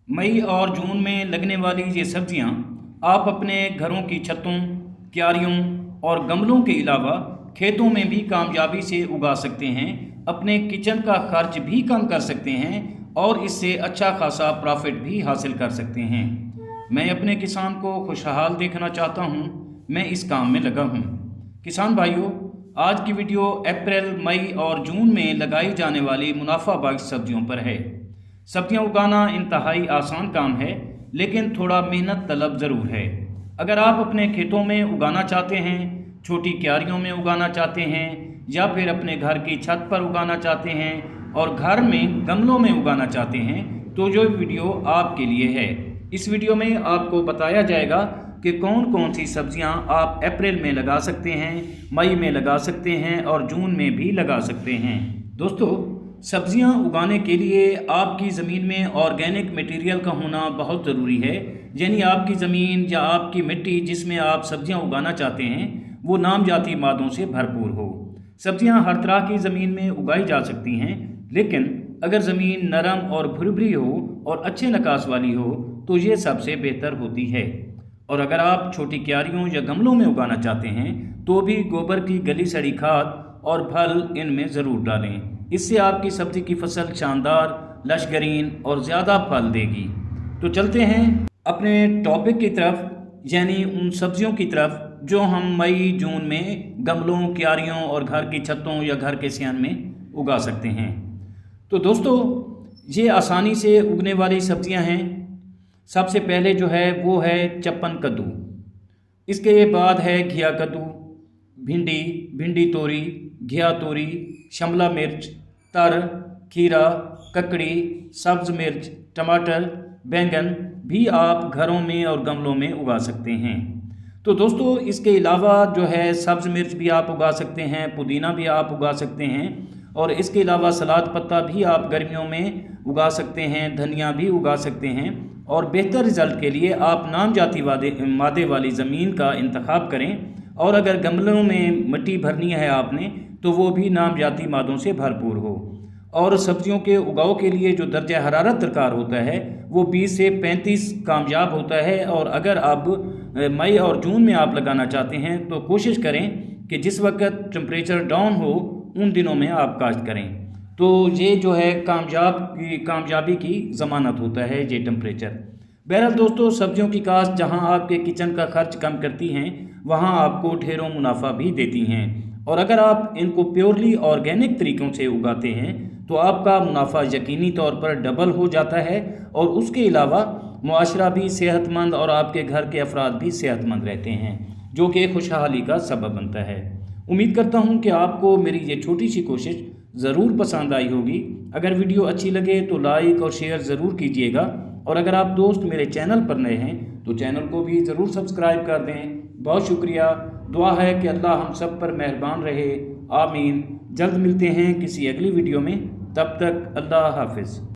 मई और जून में लगने वाली ये सब्जियां आप अपने घरों की छतों, क्यारियों और गमलों के अलावा खेतों में भी कामयाबी से उगा सकते हैं। अपने किचन का खर्च भी कम कर सकते हैं और इससे अच्छा खासा प्रॉफिट भी हासिल कर सकते हैं। मैं अपने किसान को खुशहाल देखना चाहता हूं, मैं इस काम में लगा हूं। किसान भाइयों, आज की वीडियो अप्रैल, मई और जून में लगाई जाने वाली मुनाफा बख्श सब्जियों पर है। सब्जियां उगाना इंतहाई आसान काम है, लेकिन थोड़ा मेहनत तलब ज़रूर है। अगर आप अपने खेतों में उगाना चाहते हैं, छोटी क्यारियों में उगाना चाहते हैं या फिर अपने घर की छत पर उगाना चाहते हैं और घर में गमलों में उगाना चाहते हैं, तो जो वीडियो आपके लिए है। इस वीडियो में आपको बताया जाएगा कि कौन कौन सी सब्जियां आप अप्रैल में लगा सकते हैं, मई में लगा सकते हैं और जून में भी लगा सकते हैं। दोस्तों, सब्जियां उगाने के लिए आपकी ज़मीन में ऑर्गेनिक मटेरियल का होना बहुत ज़रूरी है। यानी आपकी ज़मीन या आपकी मिट्टी जिसमें आप सब्जियां उगाना चाहते हैं वो नामजाती मादों से भरपूर हो। सब्जियां हर तरह की ज़मीन में उगाई जा सकती हैं, लेकिन अगर ज़मीन नरम और भुरभुरी हो और अच्छे नकास वाली हो तो ये सबसे बेहतर होती है। और अगर आप छोटी क्यारियों या गमलों में उगाना चाहते हैं तो भी गोबर की गली सड़ी खाद और फल इनमें ज़रूर डालें। इससे आपकी सब्ज़ी की फसल शानदार, लशगरीन और ज़्यादा फल देगी। तो चलते हैं अपने टॉपिक की तरफ, यानी उन सब्जियों की तरफ जो हम मई जून में गमलों, क्यारियों और घर की छतों या घर के सियान में उगा सकते हैं। तो दोस्तों, ये आसानी से उगने वाली सब्जियां हैं। सबसे पहले जो है वो है चप्पन कद्दू, इसके बाद है घिया कद्दू, भिंडी, भिंडी तोरी, घिया तोरी, शिमला मिर्च, तर, खीरा, ककड़ी, सब्ज़ मिर्च, टमाटर, बैंगन भी आप घरों में और गमलों में उगा सकते हैं। तो दोस्तों, इसके अलावा जो है सब्ज़ मिर्च भी आप उगा सकते हैं, पुदीना भी आप उगा सकते हैं और इसके अलावा सलाद पत्ता भी आप गर्मियों में उगा सकते हैं, धनिया भी उगा सकते हैं। और बेहतर रिज़ल्ट के लिए आप नामजाती मादे वाली ज़मीन का इंतखाब करें, और अगर गमलों में मिट्टी भरनी है आपने तो वो भी नामजाती मादों से भरपूर हो। और सब्जियों के उगाव के लिए जो दर्जा हरारत दरकार होता है वो 20 से 35 कामयाब होता है। और अगर अब मई और जून में आप लगाना चाहते हैं तो कोशिश करें कि जिस वक्त टेम्परेचर डाउन हो उन दिनों में आप काश्त करें। तो ये जो है कामयाबी की ज़मानत होता है ये टेम्परेचर। बहरहाल दोस्तों, सब्जियों की काश्त जहां आपके किचन का खर्च कम करती हैं वहां आपको ढेरों मुनाफा भी देती हैं। और अगर आप इनको प्योरली ऑर्गेनिक तरीक़ों से उगाते हैं तो आपका मुनाफा यकीनी तौर पर डबल हो जाता है और उसके अलावा मुआशरा भी सेहतमंद और आपके घर के अफराद भी सेहतमंद रहते हैं, जो कि खुशहाली का सबब बनता है। उम्मीद करता हूं कि आपको मेरी ये छोटी सी कोशिश ज़रूर पसंद आई होगी। अगर वीडियो अच्छी लगे तो लाइक और शेयर ज़रूर कीजिएगा, और अगर आप दोस्त मेरे चैनल पर नए हैं तो चैनल को भी ज़रूर सब्सक्राइब कर दें। बहुत शुक्रिया। दुआ है कि अल्लाह हम सब पर मेहरबान रहे। आमीन। जल्द मिलते हैं किसी अगली वीडियो में, तब तक अल्लाह हाफिज़।